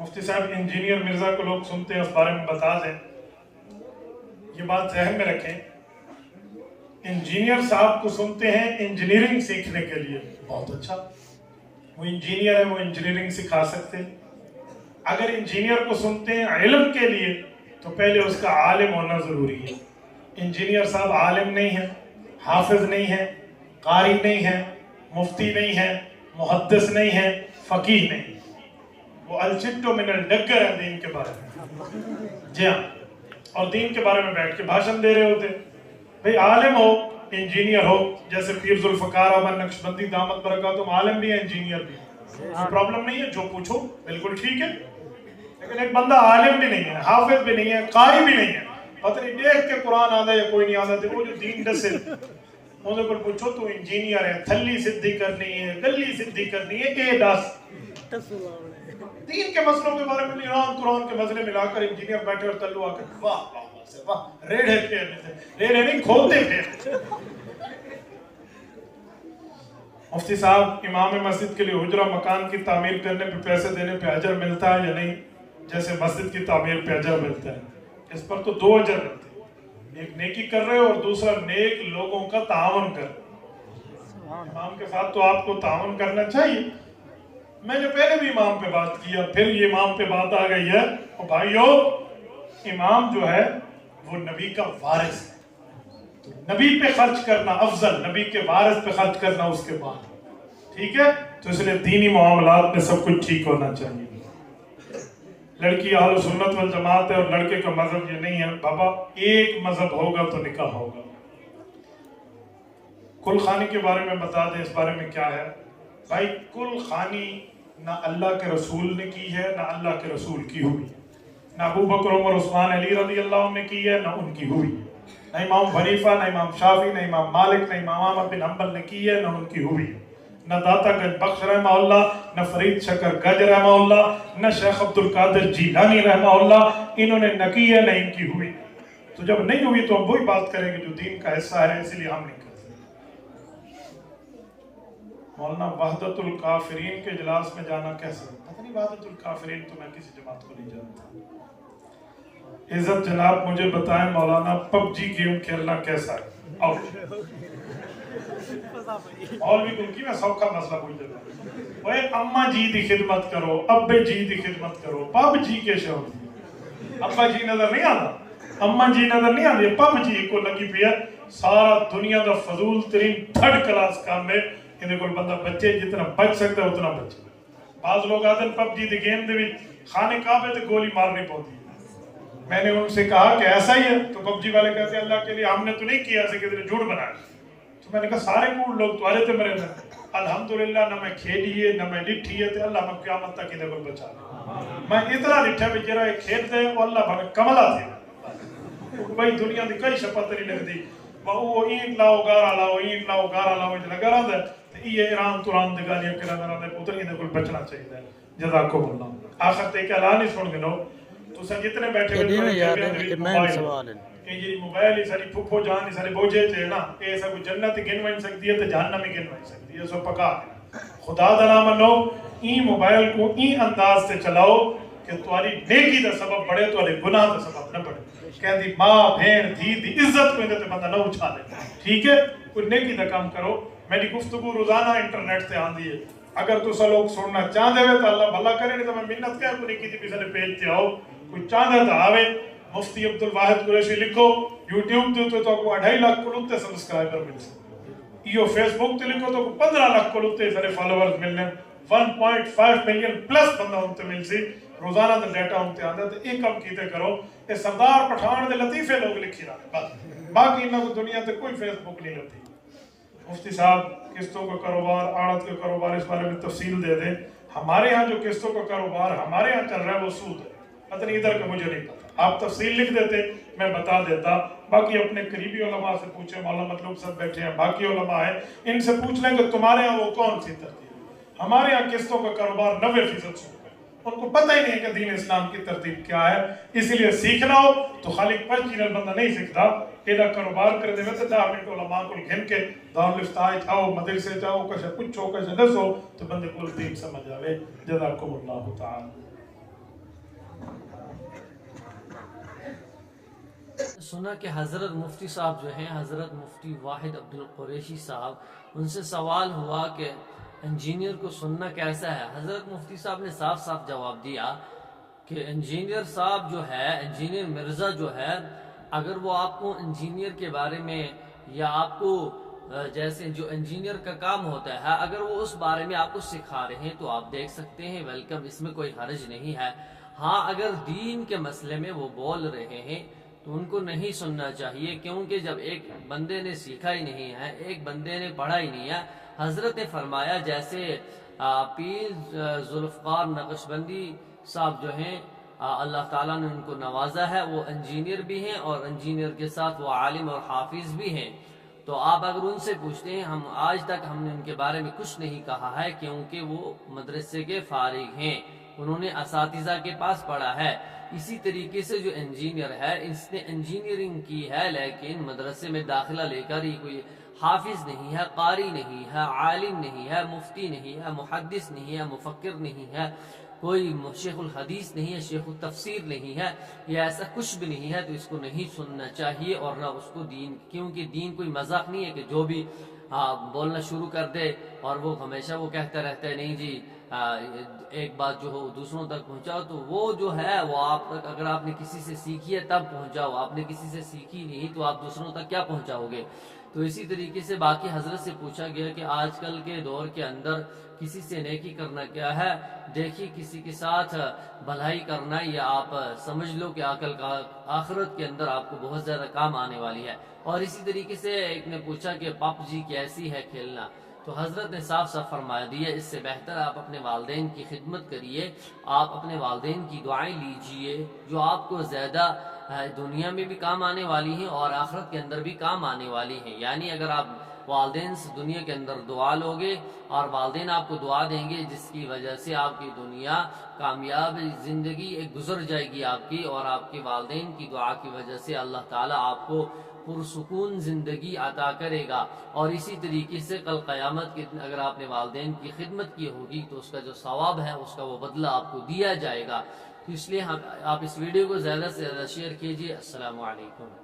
مفتی صاحب انجینئر مرزا کو لوگ سنتے ہیں، اس بارے میں بتا دیں، یہ بات ذہن میں رکھیں، انجینئر صاحب کو سنتے ہیں انجینئرنگ سیکھنے کے لیے، بہت اچھا، وہ انجینئر ہے، وہ انجینئرنگ سکھا سکتے ہیں۔ اگر انجینئر کو سنتے ہیں علم کے لیے تو پہلے اس کا عالم ہونا ضروری ہے۔ انجینئر صاحب عالم نہیں ہے، حافظ نہیں ہے، قاری نہیں ہے، مفتی نہیں ہے، محدث نہیں ہے، فقیہ نہیں، وہ الچٹو من الڈگر ہے دین کے بارے میں، جی ہاں، اور دین کے بارے میں بیٹھ کے بھاشن دے رہے ہوتے۔ بھئی عالم ہو، انجینئر ہو، جیسے پیر ذوالفقار احمد نقشبندی دامت برکاتہم عالم بھی ہے، انجینئر بھی ہے، پرابلم نہیں ہے، جو پوچھو بالکل ٹھیک ہے۔ لیکن ایک بندہ عالم بھی نہیں ہے، حافظ بھی نہیں ہے، قاری بھی نہیں ہے، پتہ نہیں دیکھ کے قرآن آدھا یا کوئی نہیں آدھا، تو وہ جو دین دسے انہوں کو پوچھو تو انجینئر ہے، تھلی صدی کرنی ہے، گلی صدی کرنی ہے، اے دس دین کے مسئلوں کے بارے میں ایران قرآن کے مسئلے ملا کر انجینئر بیٹھے اور تلو آ کر واہ واہ سے واہ ریڑھے پھیر لیتے، ریڑھے نہیں کھولتے پھیر۔ مفتی صاحب امام مسجد کے لیے حجرہ مکان کی تعمیر کرنے پہ پیسے دینے پہ اجر ملتا ہے یا نہیں؟ جیسے مسجد کی تعمیر پہ اجر ملتا ہے، اس پر تو دو اجر ملتے ہیں، ایک نیکی کر رہے ہو اور دوسرا نیک لوگوں کا تعاون کر رہے ہو۔ امام کے ساتھ تو آپ کو تعاون کرنا چاہیے۔ میں نے پہلے بھی امام پہ بات کیا، پھر یہ امام پہ بات آ گئی ہے، اور بھائیو امام جو ہے وہ نبی کا وارث ہے، تو نبی پہ خرچ کرنا افضل، نبی کے وارث پہ خرچ کرنا اس کے بعد، ٹھیک ہے؟ تو اس لیے دینی معاملات میں سب کچھ ٹھیک ہونا چاہیے۔ لڑکی اہل سنت والجماعت ہے اور لڑکے کا مذہب یہ نہیں ہے، بابا ایک مذہب ہوگا تو نکاح ہوگا۔ کل خانی کے بارے میں بتا دیں، اس بارے میں کیا ہے؟ بھائی کل خانی نہ اللہ کے رسول نے کی ہے، نہ اللہ کے رسول کی ہوئی ہے، نہ ابو بکر عمر عثمان علی رضی اللہ عنہ نے کی ہے، نہ ان کی ہوئی ہے، نہ امام حنیفہ، نہ امام شافعی، نہ امام مالک، نہ امام احمد بن حنبل نے کی ہے، نہ ان کی ہوئی ہے، نہ داتا گنج بخش رحمہ اللہ، نہ فرید شکر گج رحمہ اللہ، نہ شیخ عبد القادر جیلانی رحمہ اللہ، انہوں نے نہ کی ہے، نہ ان کی ہوئی۔ تو جب نہیں ہوئی تو ہم وہی بات کریں گے جو دین کا حصہ ہے، اس لیے ہم نہیں کرتے۔ مولانا وحدت الکافرین کے اجلاس میں جانا کیسے؟ پتہ نہیں وحدت الکافرین تو میں کسی جماعت کو نہیں جانتا۔ عزت جناب مجھے بتائیں مولانا پب جی گیم کھیلنا کیسا ہے؟ آؤ مولوی کو کی میں سوکھا مسئلہ پوچھ دیتا ہوں، وہ ایک اماں جی دی خدمت کرو، ابے جی دی خدمت کرو، پب جی کے شوق، ابا جی نظر نہیں آتا، اماں جی نظر نہیں آتی، پب جی کو لگی پی ہے، سارا دنیا دا فضول ترین تھرڈ کلاس کام ہے، انہیں کوئی بندہ بچے جتنا بچ سکتا ہے اتنا بچے۔ بعض لوگ آتے ہیں پب جی دی گیم دے بھی خانے کعبے تے گولی مارنی پڑتی ہے۔ میں نے ان سے کہا کہ ایسا ہی ہے، تو پب جی والے کہتے ہیں اللہ کے لیے ہم نے تو نہیں کیا، ایسے کسی نے جھوٹ بنایا۔ تو میں نے کہا سارے کوڑ لوگ تو آرے تھے میرے میں، الحمدللہ نہ میں کھیلی ہے نہ میں لٹھی ہے، اللہ میں قیامت تک انہیں کوئی بچا لے۔ میں اتنا لٹھا بھی جرا ایک کھیل دے اور اللہ بھانے کملا تھے، بھائی دنیا دی کئی شپت نہیں لگ دی، وہ این لاؤ گارا لاؤ، این لاؤ گارا لاؤ، جلہ گارا دے، تو یہ ایران توران دے گالیاں کرا دے رہا دے، پتر انہیں کوئی بچنا چاہیے۔ جزاکم اللہ۔ آخر تے کہ اعلان ہی سن گنو، تو سن جتنے بیٹھے ہوئے موبائل ہی ساری پھپھو جان ہی ساری بوجھے تھے نا، یہ سب جنت گن وائن سکتی ہے تو جہنم ہی گن وائن سکتی ہے، سب پکا ہے۔ خدا دا نام منو، این موبائل کو این انداز سے چلاؤ کہ تمہاری نیکی دا سبب بڑھے، تمہارے گناہ دا سبب نہ بڑھے۔ کہہ دی ماں بہن دھی دی عزت کو اندھے بندہ نہ اچھا لے، ٹھیک ہے؟ کوئی نیکی دا کام کرو۔ میری گفتگو روزانہ انٹرنیٹ سے آن دی ہے، اگر تو سا لوگ سننا چاہ دے تو اللہ بھلا کرے، نہیں تو میں منت کہہ کو نیکی دی پیسے پیج تے آؤ، کوئی چاہ دے تو آوے۔ مفتی عبدالواحد قریشی لکھو، یوٹیوب تے تو کو 2.5 لاکھ کلوتے سبسکرائبر مل سکتے، یہ فیس بک تے لکھو تو 15 لاکھ کلوتے سارے فالوورز ملنے، 1.5 ملین پلس بندہ ہونتے مل سی، روزانہ دا ڈیٹا ہونتے آندھا، تو ایک کم کیتے کرو، یہ سردار پٹھان دے لطیفے لوگ لکھی رہا ہے، باقی انہوں کو دنیا تے کوئی فیس بک نہیں لگتی۔ مفتی صاحب قسطوں کا کاروبار، آڑت کا کاروبار، اس بارے میں تفصیل دے دیں۔ ہمارے ہاں جو قسطوں کا کاروبار ہمارے ہاں چل رہا ہے وہ سود ہے، پتہ نہیں ادھر کا مجھے نہیں پتا، آپ تفصیل لکھ دیتے میں بتا دیتا، باقی اپنے قریبی علماء سے پوچھیں، مولانا مطلوب صاحب بیٹھے ہیں، باقی علماء ہیں، ان سے پوچھ لیں کہ تمہارے ہاں وہ کون سی ترتیب ہے۔ ہمارے ہاں قسطوں کا کاروبار 90% سود ہے، ان کو پتہ ہی نہیں کہ دین اسلام کی ترتیب کیا ہے، اسی لیے سیکھنا ہو تو خالی پرچینل بندہ نہیں سیکھتا، ایڈا کاروبار کر دے ویسے 10 منٹ علماء کو گھن کے دارالفتاء جاؤ، مدرسے جاؤ، کچھ پوچھو کچھ دسو تو بندے کو دین سمجھ آوے۔ جزاکم اللہ تعالی۔ سنا کہ حضرت مفتی صاحب جو ہیں حضرت مفتی واحد عبد القریشی صاحب، ان سے سوال ہوا کہ انجینئر کو سننا کیسا ہے۔ حضرت مفتی صاحب نے صاف صاف جواب دیا کہ انجینئر صاحب جو ہے، انجینئر مرزا جو ہے، اگر وہ آپ کو انجینئر کے بارے میں یا آپ کو جیسے جو انجینئر کا کام ہوتا ہے اگر وہ اس بارے میں آپ کو سکھا رہے ہیں تو آپ دیکھ سکتے ہیں، ویلکم، اس میں کوئی حرج نہیں ہے۔ ہاں اگر دین کے مسئلے میں وہ بول رہے ہیں تو ان کو نہیں سننا چاہیے، کیونکہ جب ایک بندے نے سیکھا ہی نہیں ہے، ایک بندے نے پڑھا ہی نہیں ہے۔ حضرت نے فرمایا جیسے پیر ذوالفقار نقشبندی صاحب جو ہیں اللہ تعالیٰ نے ان کو نوازا ہے، وہ انجینئر بھی ہیں اور انجینئر کے ساتھ وہ عالم اور حافظ بھی ہیں۔ تو آپ اگر ان سے پوچھتے ہیں، ہم آج تک ہم نے ان کے بارے میں کچھ نہیں کہا ہے، کیونکہ وہ مدرسے کے فارغ ہیں، انہوں نے اساتذہ کے پاس پڑھا ہے۔ اسی طریقے سے جو انجینئر ہے، اس نے انجینئرنگ کی ہے لیکن مدرسے میں داخلہ لے کر ہی کوئی حافظ نہیں ہے، قاری نہیں ہے، عالم نہیں ہے، مفتی نہیں ہے، محدث نہیں ہے، مفکر نہیں ہے، کوئی شیخ الحدیث نہیں ہے، شیخ التفسیر نہیں ہے، یہ ایسا کچھ بھی نہیں ہے، تو اس کو نہیں سننا چاہیے اور نہ اس کو دین، کیونکہ دین کوئی مذاق نہیں ہے کہ جو بھی بولنا شروع کر دے اور وہ ہمیشہ وہ کہتا رہتا ہے نہیں جی ایک بات جو ہو دوسروں تک پہنچاؤ، تو وہ جو ہے وہ آپ تک اگر آپ نے کسی سے سیکھی ہے تب پہنچاؤ، آپ نے کسی سے سیکھی نہیں تو آپ دوسروں تک کیا پہنچاؤ گے۔ تو اسی طریقے سے باقی حضرت سے پوچھا گیا کہ آج کل کے دور کے اندر کسی سے نیکی کرنا کیا ہے، دیکھیے کسی کے ساتھ بھلائی کرنا یہ آپ سمجھ لو کہ آخرت کے اندر آپ کو بہت زیادہ کام آنے والی ہے۔ اور اسی طریقے سے ایک نے پوچھا کہ پاپ جی کیسی ہے کھیلنا، تو حضرت نے صاف صاف فرمایا دیا اس سے بہتر آپ اپنے والدین کی خدمت کریے، آپ اپنے والدین کی دعائیں لیجئے جو آپ کو زیادہ دنیا میں بھی کام آنے والی ہیں اور آخرت کے اندر بھی کام آنے والی ہیں۔ یعنی اگر آپ والدین سے دنیا کے اندر دعا لوگے اور والدین آپ کو دعا دیں گے جس کی وجہ سے آپ کی دنیا کامیاب زندگی ایک گزر جائے گی آپ کی، اور آپ کے والدین کی دعا کی وجہ سے اللہ تعالیٰ آپ کو پرسکون زندگی عطا کرے گا۔ اور اسی طریقے سے کل قیامت کے دن اگر آپ نے والدین کی خدمت کی ہوگی تو اس کا جو ثواب ہے اس کا وہ بدلہ آپ کو دیا جائے گا۔ تو اس لیے آپ اس ویڈیو کو زیادہ سے زیادہ شیئر کیجیے۔ السلام علیکم۔